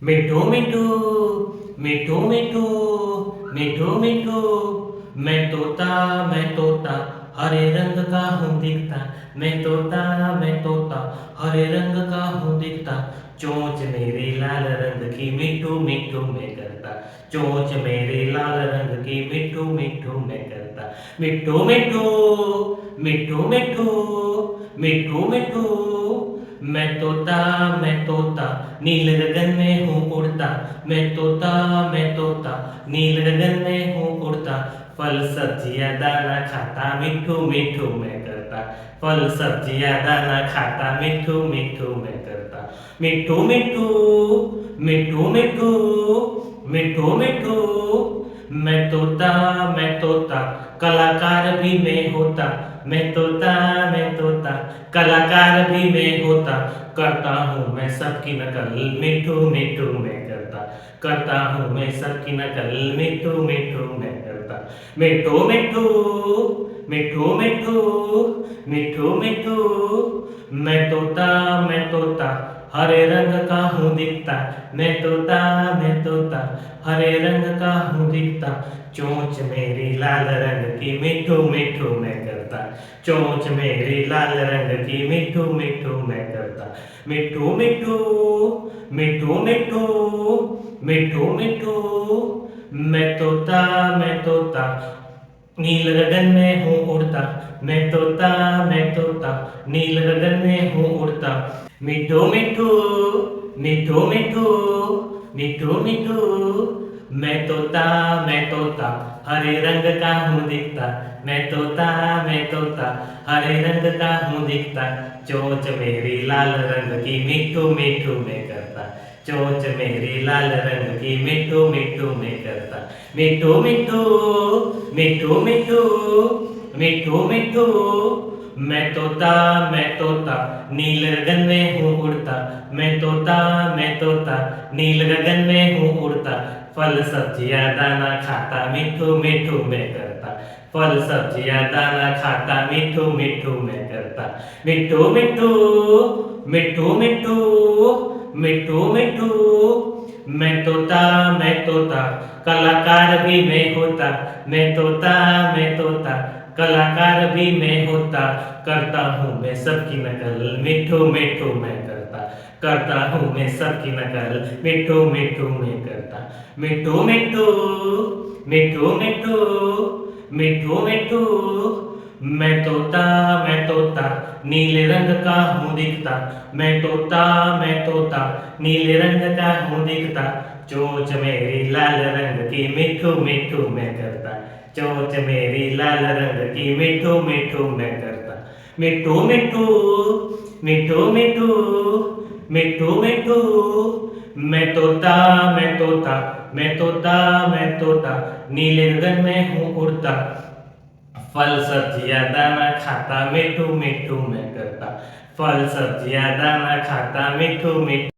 मिठू मिठू मिठू मिठू मिठू मिठू मैं तोता हरे रंग का हूँ दिखता। मैं तोता हरे रंग का हूँ दिखता। चोंच मेरी लाल रंग की मिठू मिठू मैं करता। चोंच मेरी लाल रंग की मिठू मिठू मैं करता। मिठू मिठू मिठू मिठू मिठू मिठू मैं तोता नील गगन में हूँ उड़ता। मैं तोता नील गगन में हूँ उड़ता। फल सब्जियाँ दाना खाता मिठू मिठू मैं करता। फल सब्जियाँ दाना खाता मिठू मिठू मैं करता। मिठू मिठू मिठू मिठू मिठू मिठू मैं तोता कलाकार भी मैं होता। मैं तोता कलाकार भी मैं होता। करता हूँ मैं सबकी नकल मिठू मिठू मैं करता। करता हूँ मैं सबकी नकल मिठू मिठू मैं करता। मिठू मिठू मिठू मिठू मिठू मिठू मैं तोता हरे रंग का हूँ दिखता। मैं तोता हरे रंग का हूँ दिखता। चोंच मेरी लाल रंग की मिठू मिठू मैं करता। चोंच मेरी लाल रंग की मिठू मिठू मैं करता। मिठू मिठू मिठू मिठू मिठू मिठू मैं तोता नील गगन में हूँ उड़ता। मैं तोता नील गगन में हूँ उड़ता। मिठू मिठू मिठू मिठू मिठू मिठू मैं तोता हरे रंग का हूँ दिखता। मैं तोता हरे रंग का हूँ दिखता। चोंच मेरी लाल रंग की मिठू मिठू मैं करता। चोंच मेरी लाल रंग की मिठू मिठू मैं करता। मिठू मिठू मिठू मिठू मिठू मिठू मैं तोता नील गगन में हूँ उड़ता। मैं तोता नील गगन में हूँ उड़ता। फल सब्जियाँ दाना खाता मिठू मिठू मैं करता। फल सब्जियाँ दाना खाता मिठू मिठू मैं करता। मिठू मिठू मिठू मिठू मिठू मिठू मैं तोता कलाकार भी मैं होता। मैं तोता कलाकार भी मैं होता। करता हूँ मैं सबकी नकल मिठू मिठू मैं करता। करता हूँ मैं सबकी नकल मिठू मिठू मैं करता। मिठू मिठू मिठू मिठू मिठू मिठू मैं तोता नीले रंग का हूँ दिखता। मैं तोता नीले रंग का हूँ दिखता। चोंच मेरी लाल रंग की मिठू मिठू मैं करता। चोंच मेरी लाल रंग की मिठू मिठू मैं करता। मिठू मिठू मिठू मिठू मिठू मिठू मैं तोता नीले गगन में हूँ उड़ता। फल सब्जियाँ दाना खाता मिठू मिठू मैं करता। फल सब्जियाँ दाना खाता मिठू मिठू